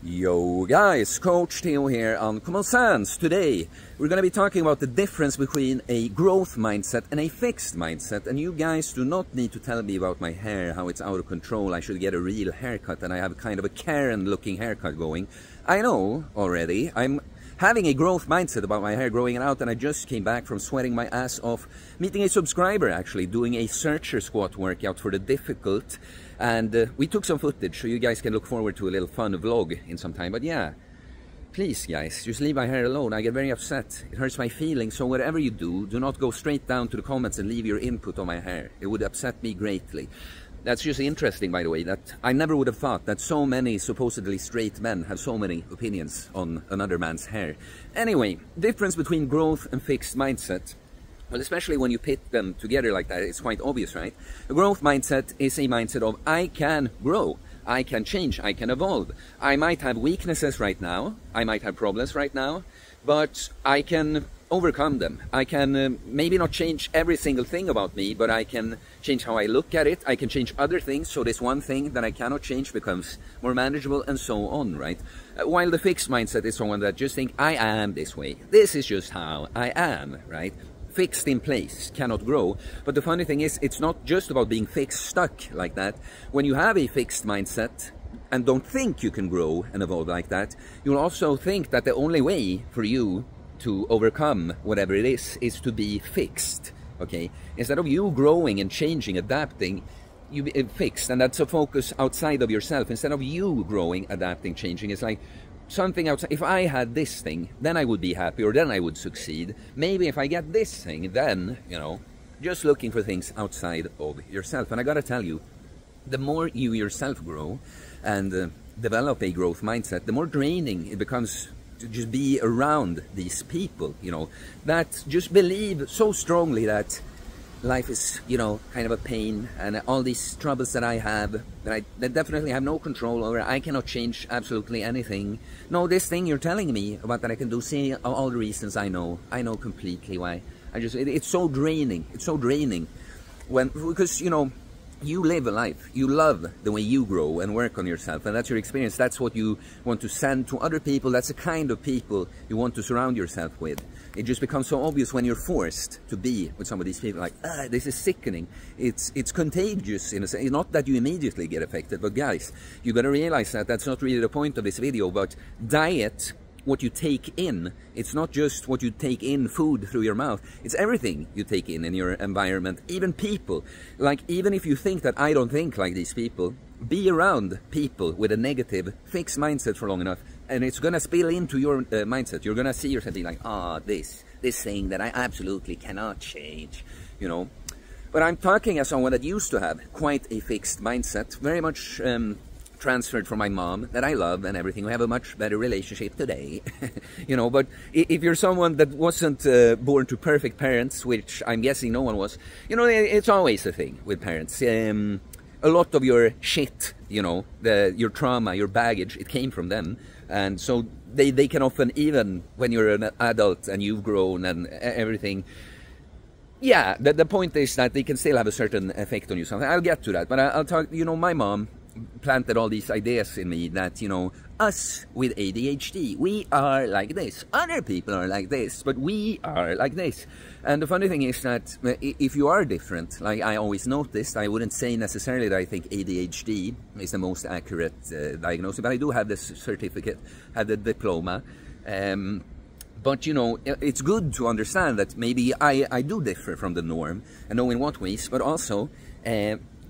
Yo guys, Coach Theo here on Common Sense. Today we're going to be talking about the difference between a growth mindset and a fixed mindset. And you guys do not need to tell me about my hair, how it's out of control, I should get a real haircut, and I have kind of a Karen looking haircut going. I know already. I'm having a growth mindset about my hair growing out, and I just came back from sweating my ass off, meeting a subscriber actually, doing a searcher squat workout for the difficult. And we took some footage, so you guys can look forward to a little fun vlog in some time. But yeah, please guys, just leave my hair alone. I get very upset. It hurts my feelings. So whatever you do, do not go straight down to the comments and leave your input on my hair. It would upset me greatly. That's just interesting, by the way, that I never would have thought that so many supposedly straight men have so many opinions on another man's hair. Anyway, difference between growth and fixed mindset. Well, especially when you pit them together like that, it's quite obvious, right? A growth mindset is a mindset of, I can grow, I can change, I can evolve. I might have weaknesses right now, I might have problems right now, but I can overcome them. I can maybe not change every single thing about me, but I can change how I look at it. I can change other things, so this one thing that I cannot change becomes more manageable, and so on, right? While the fixed mindset is someone that just think, I am this way. This is just how I am, right? Fixed in place, cannot grow. But the funny thing is, it's not just about being fixed, stuck like that. When you have a fixed mindset and don't think you can grow and evolve like that, you'll also think that the only way for you to overcome whatever it is to be fixed, okay? Instead of you growing and changing, adapting, you be fixed, and that's a focus outside of yourself. Instead of you growing, adapting, changing, it's like something outside. If I had this thing, then I would be happy, or then I would succeed. Maybe if I get this thing, then, you know, just looking for things outside of yourself. And I gotta tell you, the more you yourself grow and develop a growth mindset, the more draining it becomes to just be around these people, you know, that just believe so strongly that life is, you know, kind of a pain, and all these troubles that I have, that I definitely have no control over. I cannot change absolutely anything. No, this thing you're telling me about that I can do, see all the reasons I know completely why. It's so draining. It's so draining because, you know, you live a life. You love the way you grow and work on yourself, and that's your experience. That's what you want to send to other people. That's the kind of people you want to surround yourself with. It just becomes so obvious when you're forced to be with some of these people, like, this is sickening. It's contagious in a sense. Not that you immediately get affected, but guys, you gotta realize that that's not really the point of this video. But diet, what you take in, it's not just what you take in, food through your mouth, it's everything you take in your environment, even people. Like, even if you think that I don't think like these people, be around people with a negative fixed mindset for long enough, and it's gonna spill into your mindset. You're gonna see yourself being like, this thing that I absolutely cannot change, you know. But I'm talking as someone that used to have quite a fixed mindset, very much transferred from my mom, that I love and everything. We have a much better relationship today, you know. But if you're someone that wasn't born to perfect parents, which I'm guessing no one was, you know, it's always a thing with parents. A lot of your shit, you know, your trauma, your baggage, it came from them. And so they can often, even when you're an adult and you've grown and everything, yeah, the point is that they can still have a certain effect on you. Something I'll get to that, but I'll talk, you know, my mom planted all these ideas in me that, you know, us with ADHD, we are like this, other people are like this, but we are like this. And the funny thing is that if you are different, like I always noticed, I wouldn't say necessarily that I think ADHD is the most accurate diagnosis, but I do have this certificate, have the diploma. But, you know, it's good to understand that maybe I do differ from the norm, and know in what ways, but also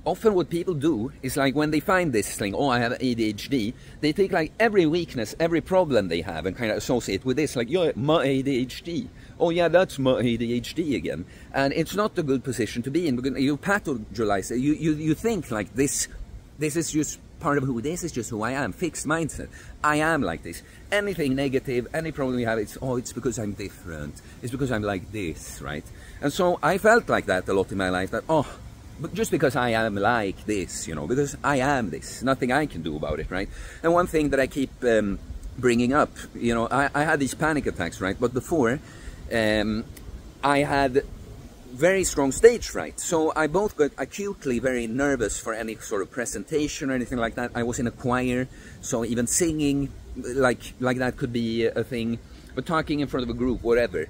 often what people do is, like, when they find this thing, I have ADHD, they take like every weakness, every problem they have, and kind of associate with this, like, yeah, my ADHD. Oh yeah, that's my ADHD again. And it's not a good position to be in, because you pathologize it. You think like this is just part of who, this is just who I am. Fixed mindset. I am like this. Anything negative, any problem you have, it's because I'm different. It's because I'm like this, right? And so I felt like that a lot in my life, that, but just because I am like this, you know, because I am this, nothing I can do about it, right? And one thing that I keep bringing up, you know, I had these panic attacks, right? But before, I had very strong stage fright. So I both got acutely very nervous for any sort of presentation or anything like that. I was in a choir, so even singing like that could be a thing, but talking in front of a group, whatever.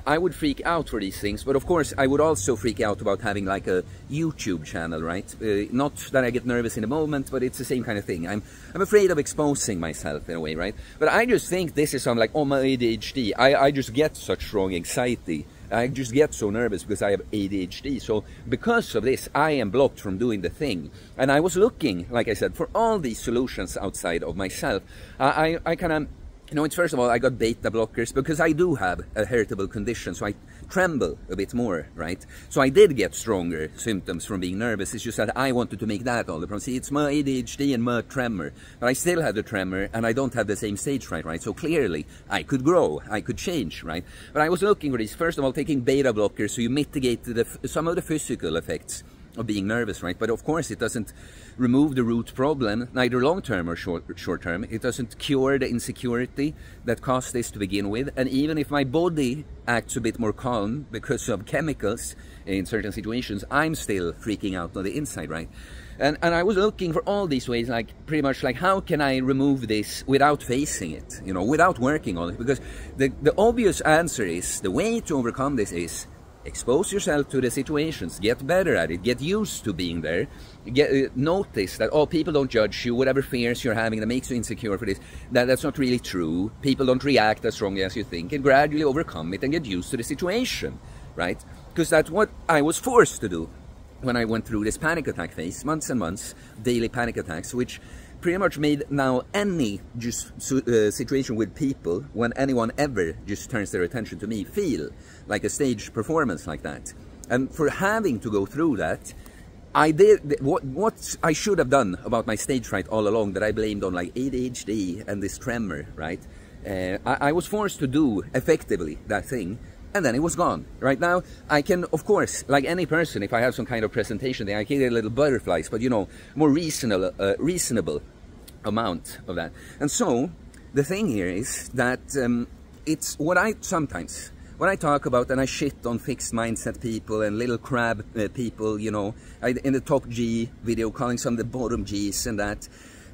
I would freak out for these things, but of course I would also freak out about having like a YouTube channel, right? Not that I get nervous in the moment, but it's the same kind of thing. I'm afraid of exposing myself in a way, right? But I just think this is some like, oh, my ADHD. I just get such strong anxiety. I just get so nervous because I have ADHD. So because of this, I am blocked from doing the thing. And I was looking, like I said, for all these solutions outside of myself. I kind of, you know, it's first of all, I got beta blockers because I do have a heritable condition, so I tremble a bit more, right? So I did get stronger symptoms from being nervous. It's just that I wanted to make that all the problem. See, it's my ADHD and my tremor, but I still have the tremor and I don't have the same stage fright, right? So clearly, I could grow, I could change, right? But I was looking for this, first of all, taking beta blockers so you mitigate some of the physical effects of being nervous, right? But of course it doesn't remove the root problem, neither long-term or short-term. It doesn't cure the insecurity that caused this to begin with. And even if my body acts a bit more calm because of chemicals in certain situations, I'm still freaking out on the inside, right? And I was looking for all these ways, like pretty much like, how can I remove this without facing it, you know, without working on it? Because the obvious answer is, the way to overcome this is expose yourself to the situations, get better at it, get used to being there, notice that, oh, people don't judge you, whatever fears you're having that makes you insecure for this, that's not really true, people don't react as strongly as you think, and gradually overcome it and get used to the situation, right? Because that's what I was forced to do when I went through this panic attack phase, months and months, daily panic attacks, which pretty much made now any situation with people, when anyone ever just turns their attention to me, feel like a stage performance like that. And for having to go through that, I did what I should have done about my stage fright all along, that I blamed on like ADHD and this tremor, right? I was forced to do effectively that thing, and then it was gone. Right now, I can, of course, like any person, if I have some kind of presentation thing, I can get little butterflies, but you know, more reasonable amount of that. And so, the thing here is that it's what I sometimes, when I talk about and I shit on fixed mindset people and little crab people, you know, in the top G video calling some the bottom Gs and that.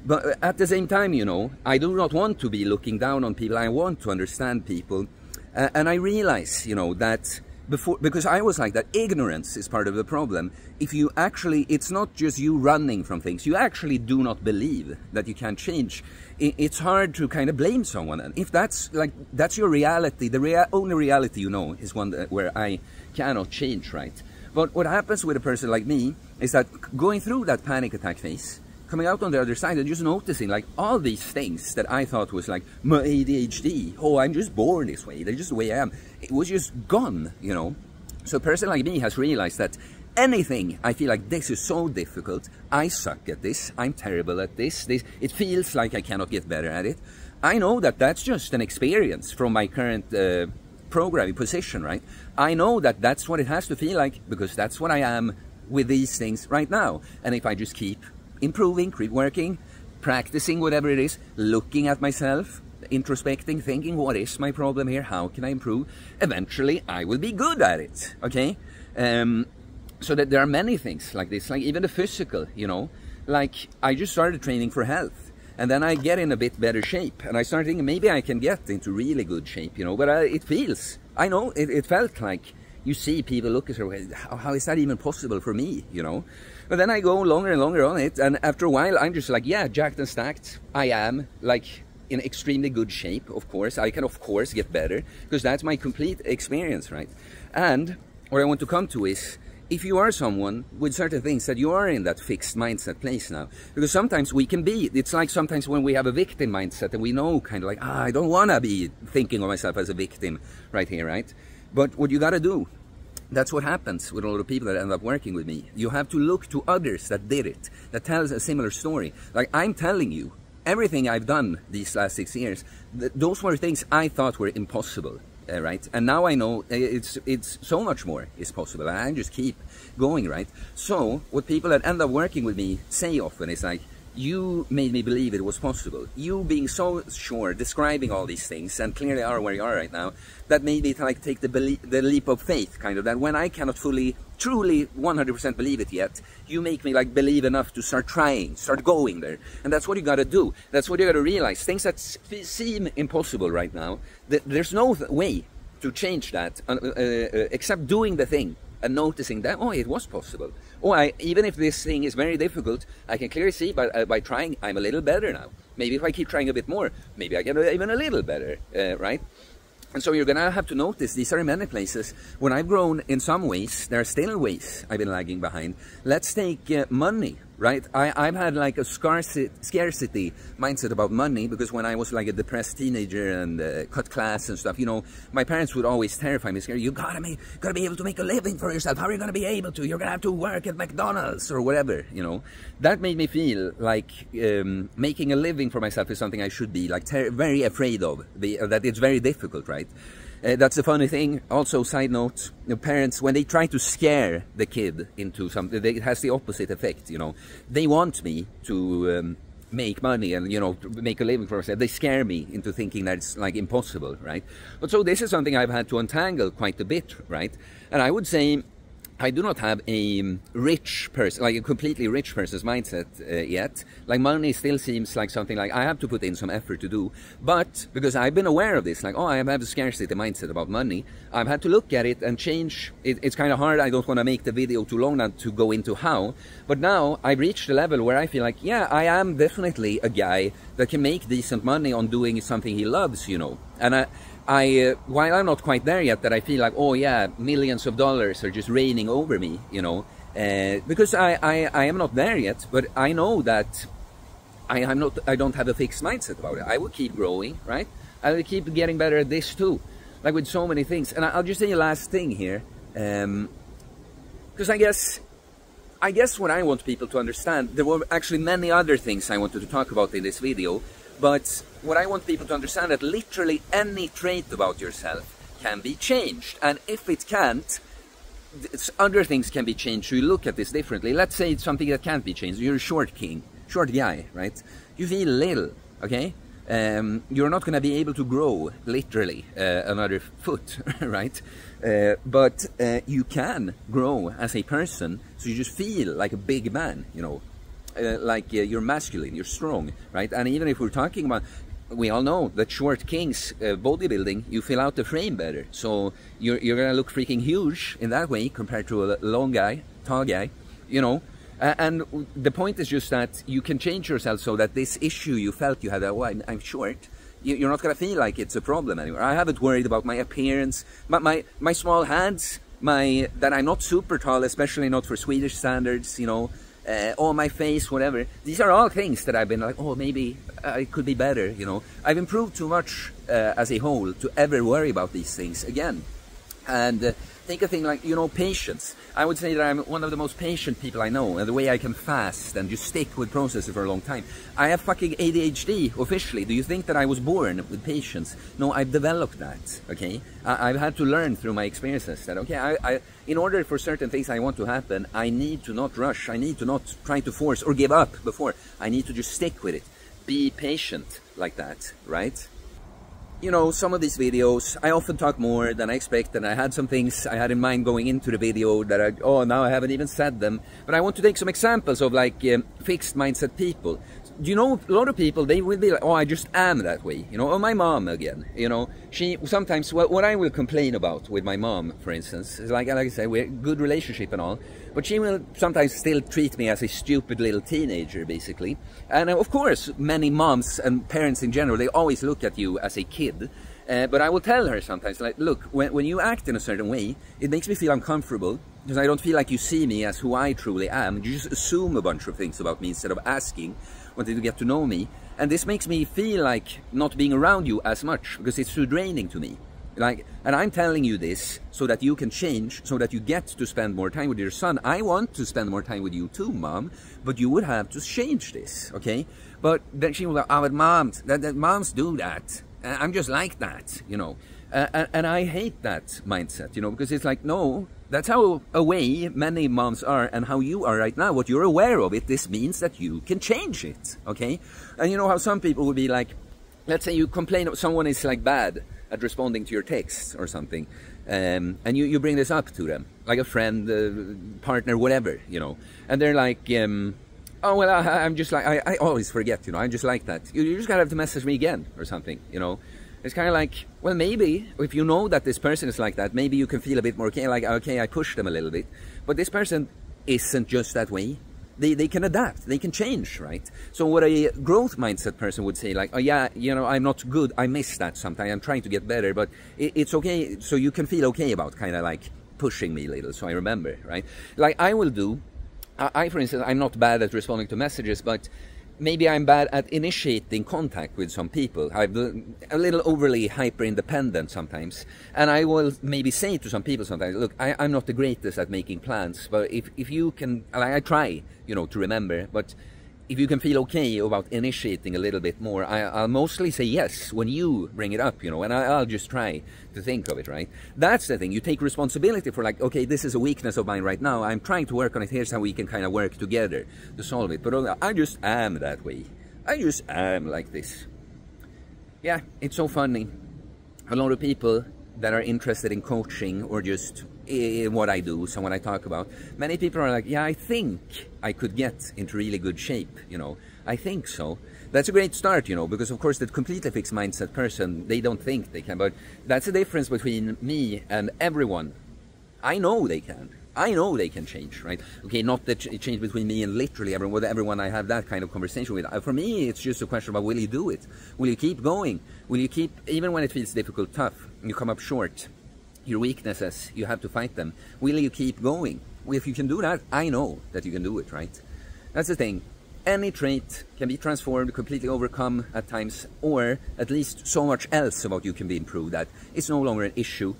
But at the same time, you know, I do not want to be looking down on people. I want to understand people. And I realize, you know, that because I was like that, ignorance is part of the problem. If you actually, it's not just you running from things, you actually do not believe that you can change. It's hard to kind of blame someone. And if that's like, that's your reality, the only reality you know is one where I cannot change, right? But what happens with a person like me is that going through that panic attack phase, coming out on the other side and just noticing like all these things that I thought was like my ADHD, oh, I'm just born this way, that's just the way I am, it was just gone, you know. So a person like me has realized that anything I feel like this is so difficult, I suck at this, I'm terrible at this, it feels like I cannot get better at it. I know that that's just an experience from my current programming position, right? I know that that's what it has to feel like because that's what I am with these things right now. And if I just keep improving, keep working, practicing whatever it is, looking at myself, introspecting, thinking, what is my problem here? How can I improve? Eventually, I will be good at it, okay? So that there are many things like this, like even the physical, you know? Like, I just started training for health, and then I get in a bit better shape, and I started thinking, maybe I can get into really good shape, you know? But it feels, I know, it felt like, you see people look at her, how is that even possible for me, you know? But then I go longer and longer on it, and after a while, I'm just like, yeah, jacked and stacked. I am, like, in extremely good shape, of course. I can, of course, get better, because that's my complete experience, right? And what I want to come to is, if you are someone with certain things that you are in that fixed mindset place now, because sometimes we can be, it's like sometimes when we have a victim mindset, and we know kind of like, I don't want to be thinking of myself as a victim right here, right? But what you got to do, that's what happens with a lot of people that end up working with me. You have to look to others that did it, that tells a similar story. Like I'm telling you, everything I've done these last 6 years, those were things I thought were impossible, right? And now I know it's so much more is possible. I just keep going, right? So what people that end up working with me say often is like, you made me believe it was possible. You being so sure, describing all these things, and clearly are where you are right now, that made me like take the leap of faith, kind of, that when I cannot fully, truly 100% believe it yet, you make me like believe enough to start trying, start going there. And that's what you gotta do. That's what you gotta realize. Things that seem impossible right now, there's no way to change that except doing the thing and noticing that, oh, it was possible. Oh, even if this thing is very difficult, I can clearly see by trying, I'm a little better now. Maybe if I keep trying a bit more, maybe I get even a little better, right? And so you're going to have to notice these are many places. When I've grown in some ways, there are still ways I've been lagging behind. Let's take money, right? I've had like a scarcity mindset about money, because when I was like a depressed teenager and cut class and stuff, you know, my parents would always terrify me, scare you gotta be able to make a living for yourself. How are you gonna be able to? You're gonna have to work at McDonald's or whatever, you know. That made me feel like making a living for myself is something I should be like very afraid of, that it's very difficult, right? That's a funny thing. Also, side note, the parents, when they try to scare the kid into something, it has the opposite effect, you know. They want me to make money and, you know, make a living for myself. They scare me into thinking that it's like impossible, right? But so this is something I've had to untangle quite a bit, right? And I would say I do not have a rich person, like a completely rich person's mindset yet. Like money still seems like something like I have to put in some effort to do. But because I've been aware of this, like, oh, I have a scarcity mindset about money, I've had to look at it and change. It's kind of hard. I don't want to make the video too long now to go into how. But now I've reached a level where I feel like, yeah, I am definitely a guy that can make decent money on doing something he loves, you know. And while I'm not quite there yet, that I feel like, oh yeah, millions of dollars are just raining over me, you know, because I am not there yet, but I know that I don't have a fixed mindset about it. I will keep growing, right? I will keep getting better at this too, like with so many things. And I'll just say a last thing here, because I guess what I want people to understand, there were actually many other things I wanted to talk about in this video. But what I want people to understand, that literally any trait about yourself can be changed. And if it can't, other things can be changed. So you look at this differently. Let's say it's something that can't be changed. You're a short guy, right? You feel little, okay? You're not going to be able to grow, literally, another foot, right? But you can grow as a person, so you just feel like a big man, you know. You're masculine, you're strong, right? And even if we're talking about, we all know that short kings, bodybuilding, you fill out the frame better. So you're gonna look freaking huge in that way compared to a long guy, tall guy, you know. And the point is just that you can change yourself so that this issue you felt you had, oh, I'm short, you're not gonna feel like it's a problem anymore. I haven't worried about my appearance, my small hands, that I'm not super tall, especially not for Swedish standards, you know. Or my face, whatever. These are all things that I've been like, oh, maybe I could be better, you know. I've improved too much as a whole to ever worry about these things again. And think of things like, you know, patience. I would say that I'm one of the most patient people I know, and the way I can fast and just stick with processes for a long time. I have fucking ADHD, officially. Do you think that I was born with patience? No, I've developed that, okay? I've had to learn through my experiences that, okay, in order for certain things I want to happen, I need to not rush. I need to not try to force or give up before. I need to just stick with it. Be patient like that, right? You know, some of these videos, I often talk more than I expect, and I had some things I had in mind going into the video that now I haven't even said them. But I want to take some examples of like fixed mindset people. You know, a lot of people, they will be like, oh, I just am that way. You know, or my mom again, you know, she sometimes, what I will complain about with my mom, for instance, is like I say, we're good relationship and all, but she will sometimes still treat me as a stupid little teenager, basically. And of course, many moms and parents in general, they always look at you as a kid. But I will tell her sometimes, like, look, when you act in a certain way, it makes me feel uncomfortable, because I don't feel like you see me as who I truly am. You just assume a bunch of things about me instead of asking, wanting to get to know me. And this makes me feel like not being around you as much, because it's too draining to me. Like, and I'm telling you this so that you can change, so that you get to spend more time with your son. I want to spend more time with you too, Mom, but you would have to change this, okay? But then she was like, oh, but moms, moms do that. I'm just like that, you know. And I hate that mindset, you know, because it's like, no, That's how away many moms are and how you are right now. What you're aware of it, this means that you can change it, okay? And you know how some people would be like, let's say you complain, someone is like bad at responding to your texts or something, and you bring this up to them, like a friend, partner, whatever, you know, and they're like, oh, well, I'm just like, I always forget, you know, I'm just like that. You just gotta have to message me again or something, you know. It's kind of like, well, maybe if you know that this person is like that, maybe you can feel a bit more okay, like, okay, I pushed them a little bit. But this person isn't just that way. They can adapt, they can change, right? So what a growth mindset person would say, like, oh yeah, you know, I'm not good, I miss that sometimes, I'm trying to get better, but it's okay, so you can feel okay about kind of like pushing me a little, so I remember, right? Like I will do, for instance, I'm not bad at responding to messages, but maybe I'm bad at initiating contact with some people. I'm a little overly hyper-independent sometimes. And I will maybe say to some people sometimes, look, I'm not the greatest at making plans, but if you can, I try, you know, to remember, but if you can feel okay about initiating a little bit more, I'll mostly say yes when you bring it up, you know, and I'll just try to think of it, right? That's the thing. You take responsibility for like, okay, this is a weakness of mine right now. I'm trying to work on it. Here's how we can kind of work together to solve it. But I just am that way. I just am like this. Yeah, it's so funny. A lot of people that are interested in coaching or just in what I do, so when I talk about, many people are like, yeah, I think I could get into really good shape, you know, I think so. That's a great start, you know, because of course that completely fixed mindset person, they don't think they can, but that's the difference between me and everyone. I know they can. I know they can change, right? Okay, not the change between me and literally everyone I have that kind of conversation with. For me, it's just a question about, will you do it? Will you keep going? Will you keep, even when it feels difficult, tough, you come up short, your weaknesses, you have to fight them. Will you keep going? Well, if you can do that, I know that you can do it, right? That's the thing. Any trait can be transformed, completely overcome at times, or at least so much else about you can be improved at. It's no longer an issue.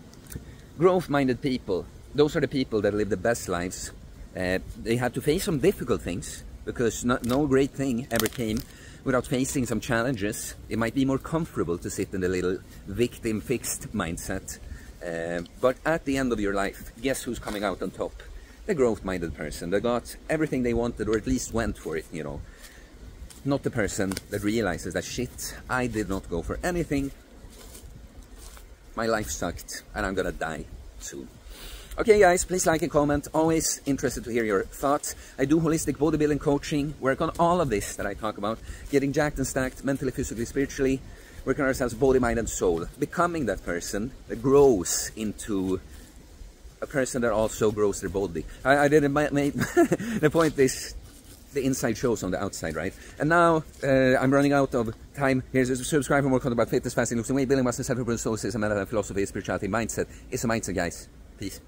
Growth-minded people, those are the people that live the best lives. They have to face some difficult things, because no great thing ever came without facing some challenges. It might be more comfortable to sit in the little victim-fixed mindset. But at the end of your life, guess who's coming out on top? The growth-minded person that got everything they wanted, or at least went for it, you know. Not the person that realizes that, shit, I did not go for anything. My life sucked, and I'm gonna die soon. Okay guys, please like and comment. Always interested to hear your thoughts. I do holistic bodybuilding coaching, work on all of this that I talk about. Getting jacked and stacked, mentally, physically, spiritually. Working on ourselves, body, mind and soul. Becoming that person that grows into a person that also grows their body. I didn't make the point is the inside shows on the outside, right? And now I'm running out of time. Here's a subscribe for more content about fitness, fasting, losing weight, building muscle, self-improvement, stoicism, mental philosophy, spirituality, mindset. It's a mindset, guys. Peace.